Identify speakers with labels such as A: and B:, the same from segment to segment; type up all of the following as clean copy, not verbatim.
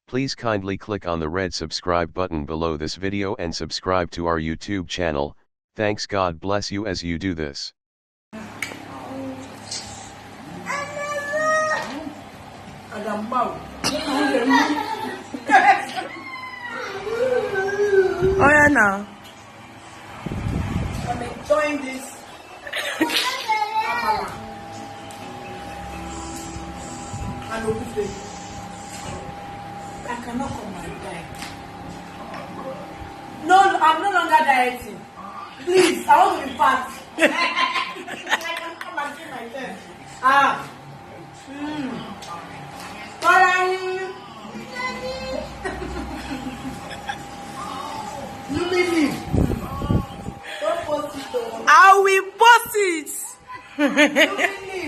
A: Please kindly click on the red subscribe button below this video and subscribe to our YouTube channel. Thanks, God bless you as you do this.
B: Oh yeah, now
C: I'm enjoying this Amala and Ogunfe. I cannot come and die. No, I'm no longer dieting. Please, I want to be fat. I can come and see myself. Don't post it though.
B: I will post it.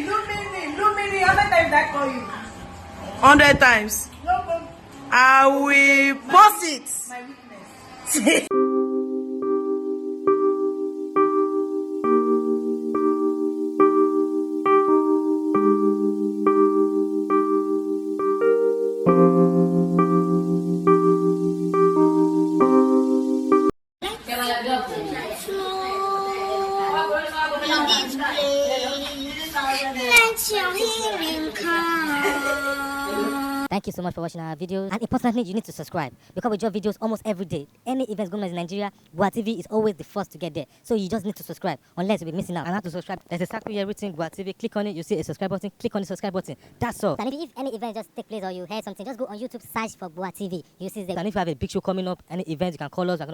C: Lumini. How many times I call you?
B: 100 times.
C: No,
B: I will post it.
C: my weakness.
D: Thank you so much for watching our videos, and importantly, you need to subscribe because we drop videos almost every day. Any events going on in Nigeria, Gua TV is always the first to get there. So you just need to subscribe, unless you'll be missing out. And how to subscribe? There's a circle here written Gua TV. Click on it, you see a subscribe button. Click on the subscribe button. That's all.
E: And if any event just take place or you heard something, just go on YouTube, search for Gua TV. You see the.
D: And if you have a big show coming up, any event, you can call us. We're going to